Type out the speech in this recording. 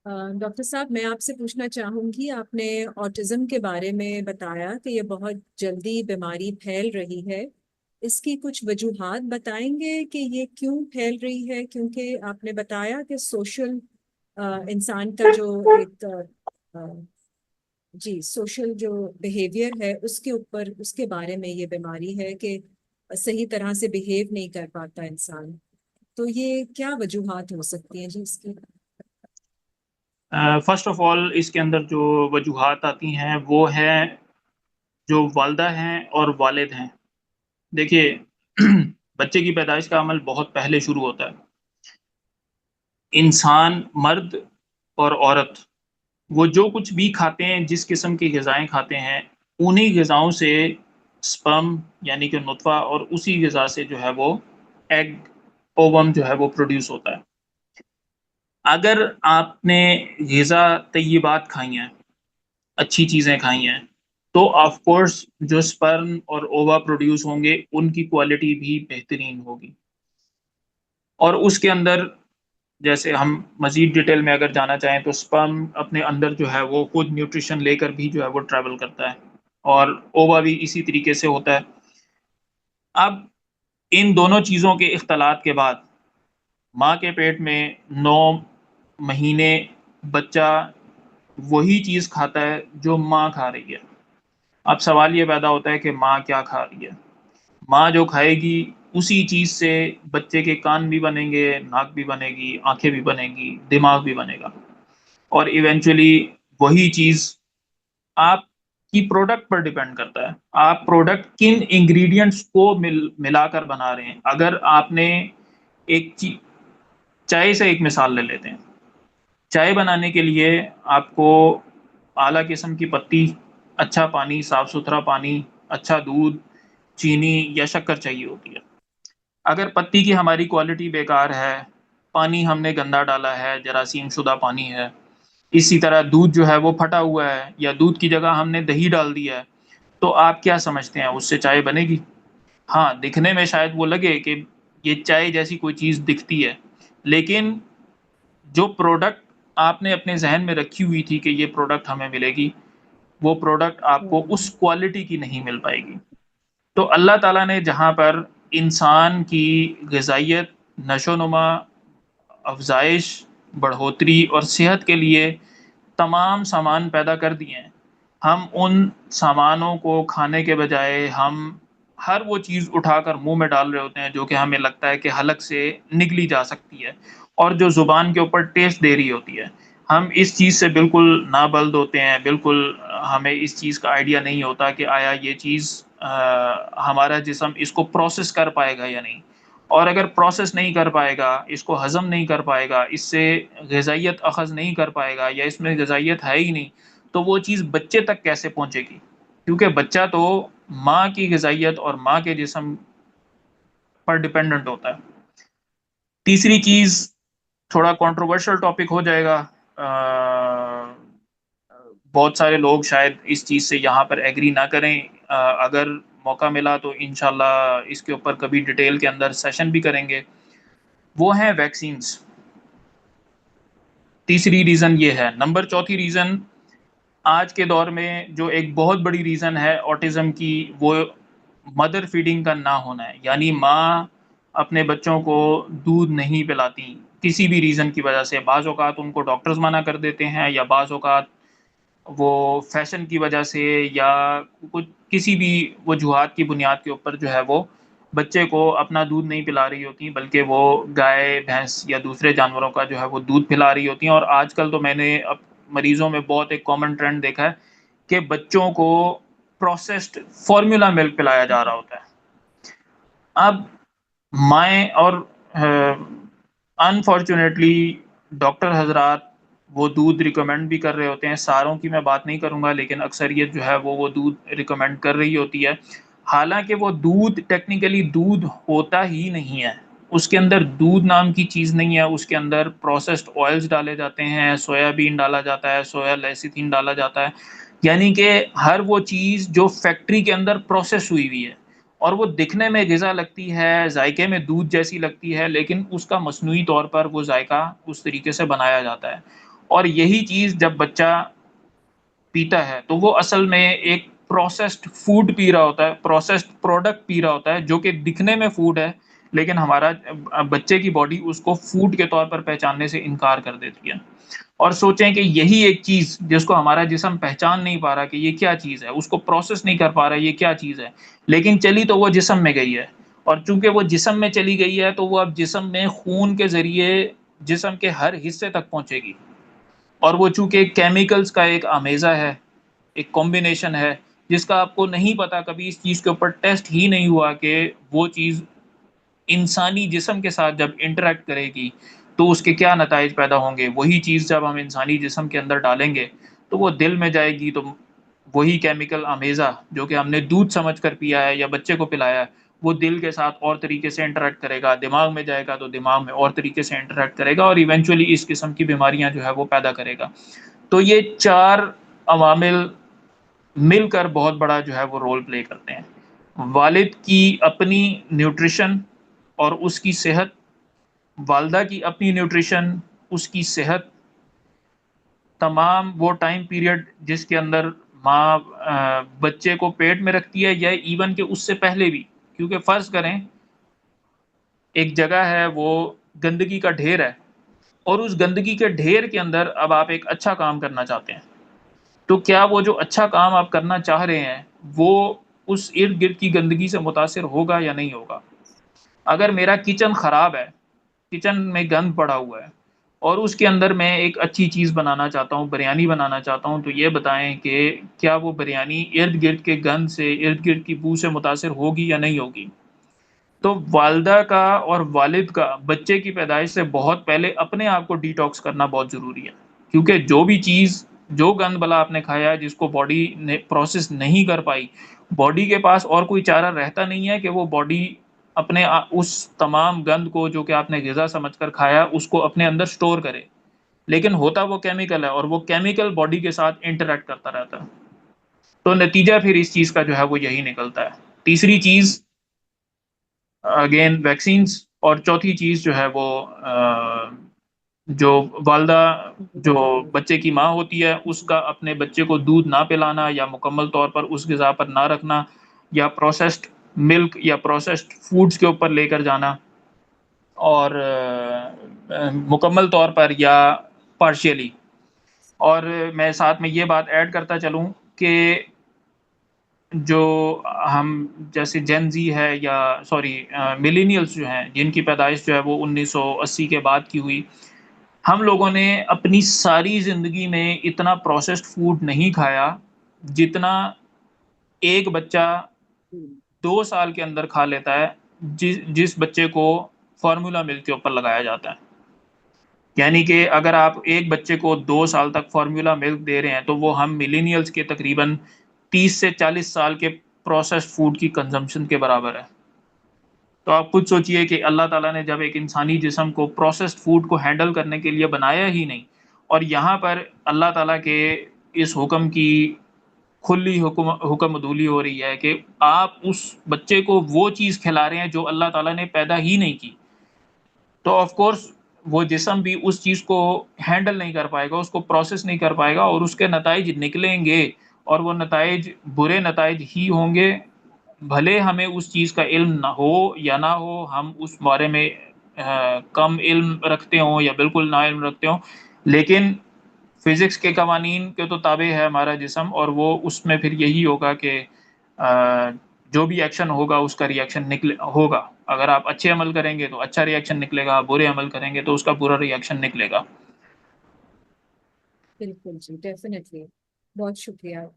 Doctor साहब, मैं आपसे पूछना चाहूँगी, आपने ऑटिज्म के बारे में बताया कि ये बहुत जल्दी बीमारी फैल रही है। इसकी कुछ वजूहात बताएंगे कि ये क्यों फैल रही है? क्योंकि आपने बताया कि सोशल इंसान का जो एक जी सोशल जो बिहेवियर है उसके ऊपर, उसके बारे में ये बीमारी है कि सही तरह से बिहेव नहीं कर पाता इंसान। तो ये क्या वजूहात हो सकती हैं जी इसकी? फर्स्ट ऑफ ऑल इसके अंदर जो वजूहात आती हैं वो है जो वालदा हैं और वालिद हैं। देखिए बच्चे की पैदाइश का अमल बहुत पहले शुरू होता है। इंसान, मर्द और औरत, वो जो कुछ भी खाते हैं, जिस किस्म की ग़िज़ाएँ खाते हैं, उन्हीं ग़िज़ाओं से स्पर्म यानी कि नुतफ़ा, और उसी ग़िज़ा से जो है वो एग, ओवम जो है वो प्रोड्यूस होता है। अगर आपने ग़िज़ा तय्यबात खाई हैं, अच्छी चीज़ें खाई हैं, तो ऑफ कोर्स जो स्पर्म और ओवा प्रोड्यूस होंगे उनकी क्वालिटी भी बेहतरीन होगी। और उसके अंदर, जैसे हम मज़ीद डिटेल में अगर जाना चाहें, तो स्पर्म अपने अंदर जो है वो खुद न्यूट्रिशन लेकर भी जो है वो ट्रैवल करता है, और ओवा भी इसी तरीके से होता है। अब इन दोनों चीज़ों के इख्तलात के बाद माँ के पेट में 9 महीने बच्चा वही चीज़ खाता है जो माँ खा रही है। अब सवाल ये पैदा होता है कि माँ क्या खा रही है? माँ जो खाएगी उसी चीज़ से बच्चे के कान भी बनेंगे, नाक भी बनेगी, आँखें भी बनेंगी, दिमाग भी बनेगा, और इवेंचुअली वही चीज़ आपकी प्रोडक्ट पर डिपेंड करता है। आप प्रोडक्ट किन इंग्रीडिएंट्स को मिलाकर बना रहे हैं। अगर आपने एक ची चाय से एक मिसाल ले लेते हैं। चाय बनाने के लिए आपको आला किस्म की पत्ती, अच्छा पानी, साफ-सुथरा पानी, अच्छा दूध, चीनी या शक्कर चाहिए होती है। अगर पत्ती की हमारी क्वालिटी बेकार है, पानी हमने गंदा डाला है, जरासीम शुदा पानी है, इसी तरह दूध जो है वो फटा हुआ है, या दूध की जगह हमने दही डाल दिया है, तो आप क्या समझते हैं उससे चाय बनेगी? हाँ, दिखने में शायद वो लगे कि ये चाय जैसी कोई चीज़ दिखती है, लेकिन जो प्रोडक्ट आपने अपने ज़हन में रखी हुई थी कि ये प्रोडक्ट हमें मिलेगी, वो प्रोडक्ट आपको उस क्वालिटी की नहीं मिल पाएगी। तो अल्लाह ताला ने जहाँ पर इंसान की ग़िज़ाइयत, नशो-नुमा, अफ़ज़ाइश, बढ़ोतरी और सेहत के लिए तमाम सामान पैदा कर दिए हैं, हम उन सामानों को खाने के बजाय हम हर वो चीज़ उठाकर मुँह में डाल रहे होते हैं जो कि हमें लगता है कि हलक से निगली जा सकती है, और जो ज़ुबान के ऊपर टेस्ट दे रही होती है। हम इस चीज़ से बिल्कुल नाबल्द होते हैं, बिल्कुल हमें इस चीज़ का आइडिया नहीं होता कि आया ये चीज़ हमारा जिस्म इसको प्रोसेस कर पाएगा या नहीं। और अगर प्रोसेस नहीं कर पाएगा, इसको हज़म नहीं कर पाएगा, इससे ग़िज़ाइयत अख़ज़ नहीं कर पाएगा, या इसमें ग़िज़ाइयत है ही नहीं, तो वो चीज़ बच्चे तक कैसे पहुँचेगी? क्योंकि बच्चा तो माँ की ग़िज़ाइयत और माँ के जिस्म पर डिपेंडेंट होता है। तीसरी चीज़, थोड़ा कंट्रोवर्शियल टॉपिक हो जाएगा। बहुत सारे लोग शायद इस चीज़ से यहाँ पर एग्री ना करें। अगर मौका मिला तो इंशाल्लाह इसके ऊपर कभी डिटेल के अंदर सेशन भी करेंगे। वो हैं वैक्सीन्स। तीसरी रीज़न ये है। नंबर चौथी रीज़न, आज के दौर में जो एक बहुत बड़ी रीज़न है ऑटिज़्म की, वो मदर फीडिंग का ना होना है। यानी माँ अपने बच्चों को दूध नहीं पिलाती, किसी भी रीज़न की वजह से। बाज़ औक़ात उनको डॉक्टर्स मना कर देते हैं, या बाज़ औक़ात वो फ़ैशन की वजह से, या कुछ किसी भी वजूहात की बुनियाद के ऊपर जो है वो बच्चे को अपना दूध नहीं पिला रही होती, बल्कि वो गाय, भैंस या दूसरे जानवरों का जो है वो दूध पिला रही होती हैं। और आजकल तो मैंने अब मरीज़ों में बहुत एक कॉमन ट्रेंड देखा है कि बच्चों को प्रोसेस्ड फ़ॉर्मूला मिल्क पिलाया जा रहा होता है। अब माएँ और अनफॉर्च्यूनेटली डॉक्टर हज़रात वो दूध रिकमेंड भी कर रहे होते हैं। सारों की मैं बात नहीं करूँगा, लेकिन अक्सरियत जो है वो दूध रिकमेंड कर रही होती है। हालाँकि वो दूध टेक्निकली दूध होता ही नहीं है। उसके अंदर दूध नाम की चीज़ नहीं है, उसके अंदर प्रोसेस्ड ऑयल्स डाले जाते हैं, सोयाबीन डाला जाता है, सोया लेसिथिन डाला जाता है। यानी कि हर वो चीज़ जो फैक्ट्री के अंदर प्रोसेस हुई हुई है, और वो दिखने में ग़िज़ा लगती है, ज़ायके में दूध जैसी लगती है, लेकिन उसका मस्नूई तौर पर वो ज़ायका उस तरीके से बनाया जाता है। اور یہی چیز جب بچہ پیتا ہے تو وہ اصل میں ایک پروسیسڈ فوڈ پی رہا ہوتا ہے، پروسیسڈ پروڈکٹ پی رہا ہوتا ہے، جو کہ دکھنے میں فوڈ ہے لیکن ہمارا بچے کی باڈی اس کو فوڈ کے طور پر پہچاننے سے انکار کر دیتی ہے۔ اور سوچیں کہ یہی ایک چیز جس کو ہمارا جسم پہچان نہیں پا رہا کہ یہ کیا چیز ہے، اس کو پروسیس نہیں کر پا رہا یہ کیا چیز ہے، لیکن چلی تو وہ جسم میں گئی ہے، اور چونکہ وہ جسم میں چلی گئی ہے تو وہ اب جسم میں خون کے ذریعے جسم کے ہر حصے تک پہنچے گی، اور وہ چونکہ کیمیکلز کا ایک آمیزہ ہے، ایک کمبینیشن ہے جس کا آپ کو نہیں پتا، کبھی اس چیز کے اوپر ٹیسٹ ہی نہیں ہوا کہ وہ چیز انسانی جسم کے ساتھ جب انٹریکٹ کرے گی تو اس کے کیا نتائج پیدا ہوں گے۔ وہی چیز جب ہم انسانی جسم کے اندر ڈالیں گے تو وہ دل میں جائے گی، تو وہی کیمیکل آمیزہ جو کہ ہم نے دودھ سمجھ کر پیا ہے یا بچے کو پلایا ہے، وہ دل کے ساتھ اور طریقے سے انٹریکٹ کرے گا، دماغ میں جائے گا تو دماغ میں اور طریقے سے انٹریکٹ کرے گا، اور ایونچولی اس قسم کی بیماریاں جو ہے وہ پیدا کرے گا۔ تو یہ چار عوامل مل کر بہت بڑا جو ہے وہ رول پلے کرتے ہیں۔ والد کی اپنی نیوٹریشن اور اس کی صحت، والدہ کی اپنی نیوٹریشن، اس کی صحت، تمام وہ ٹائم پیریڈ جس کے اندر ماں بچے کو پیٹ میں رکھتی ہے، یا ایون کہ اس سے پہلے بھی، کیونکہ فرض کریں ایک جگہ ہے وہ گندگی کا ڈھیر ہے، اور اس گندگی کے ڈھیر کے اندر اب آپ ایک اچھا کام کرنا چاہتے ہیں، تو کیا وہ جو اچھا کام آپ کرنا چاہ رہے ہیں وہ اس ارد گرد کی گندگی سے متاثر ہوگا یا نہیں ہوگا؟ اگر میرا کچن خراب ہے، کچن میں گند پڑا ہوا ہے، اور اس کے اندر میں ایک اچھی چیز بنانا چاہتا ہوں، بریانی بنانا چاہتا ہوں، تو یہ بتائیں کہ کیا وہ بریانی ارد گرد کے گند سے، ارد گرد کی بو سے متاثر ہوگی یا نہیں ہوگی؟ تو والدہ کا اور والد کا بچے کی پیدائش سے بہت پہلے اپنے آپ کو ڈیٹاکس کرنا بہت ضروری ہے، کیونکہ جو بھی چیز، جو گند بلا آپ نے کھایا ہے جس کو باڈی نے پروسیس نہیں کر پائی، باڈی کے پاس اور کوئی چارہ رہتا نہیں ہے کہ وہ باڈی اپنے اس تمام گند کو جو کہ آپ نے غذا سمجھ کر کھایا اس کو اپنے اندر سٹور کرے، لیکن ہوتا وہ کیمیکل ہے، اور وہ کیمیکل باڈی کے ساتھ انٹریکٹ کرتا رہتا ہے، تو نتیجہ پھر اس چیز کا جو ہے وہ یہی نکلتا ہے۔ تیسری چیز اگین ویکسینز، اور چوتھی چیز جو ہے وہ جو والدہ، جو بچے کی ماں ہوتی ہے، اس کا اپنے بچے کو دودھ نہ پلانا، یا مکمل طور پر اس غذا پر نہ رکھنا، یا پروسیسڈ ملک یا پروسیسڈ فوڈز کے اوپر لے کر جانا، اور مکمل طور پر یا پارشیلی۔ اور میں ساتھ میں یہ بات ایڈ کرتا چلوں کہ جو ہم جیسے جین زی ہے، یا سوری ملینیلز جو ہیں جن کی پیدائش جو ہے وہ 1980 کے بعد کی ہوئی، ہم لوگوں نے اپنی ساری زندگی میں اتنا پروسیسڈ فوڈ نہیں کھایا جتنا ایک بچہ 2 سال کے اندر کھا لیتا ہے، جس بچے کو فارمولا ملک کے اوپر لگایا جاتا ہے۔ یعنی کہ اگر آپ ایک بچے کو 2 سال تک فارمولا ملک دے رہے ہیں تو وہ ہم ملینیلز کے تقریباً 30 سے 40 سال کے پروسیسڈ فوڈ کی کنزمپشن کے برابر ہے۔ تو آپ خود سوچئے کہ اللہ تعالیٰ نے جب ایک انسانی جسم کو پروسیسڈ فوڈ کو ہینڈل کرنے کے لیے بنایا ہی نہیں، اور یہاں پر اللہ تعالیٰ کے اس حکم کی کھلی حکم عدولی ہو رہی ہے کہ آپ اس بچے کو وہ چیز کھلا رہے ہیں جو اللہ تعالیٰ نے پیدا ہی نہیں کی، تو آف کورس وہ جسم بھی اس چیز کو ہینڈل نہیں کر پائے گا، اس کو پروسیس نہیں کر پائے گا، اور اس کے نتائج نکلیں گے، اور وہ نتائج برے نتائج ہی ہوں گے، بھلے ہمیں اس چیز کا علم نہ ہو یا نہ ہو، ہم اس بارے میں کم علم رکھتے ہوں یا بالکل نا علم رکھتے ہوں، لیکن فزکس کے قوانین کے تو تابع ہے ہمارا جسم، اور وہ اس میں پھر یہی ہوگا کہ جو بھی ایکشن ہوگا اس کا ری ایکشن ہوگا، اگر آپ اچھے عمل کریں گے تو اچھا ری ایکشن نکلے گا، برے عمل کریں گے تو اس کا برا ری ایکشن نکلے گا۔ بالکل جی، ڈیفینیٹلی، بہت شکریہ۔